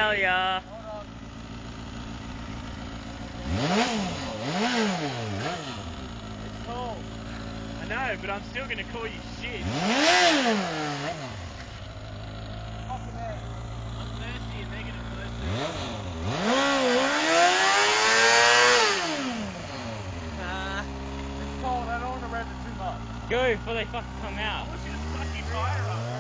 Failure. It's cold. I know, but I'm still gonna call you shit. Fucking hell. I'm thirsty and they're gonna thirsty. It's cold, I don't want to rev it too much. Go before they fucking come out. I want you to suck your tire up.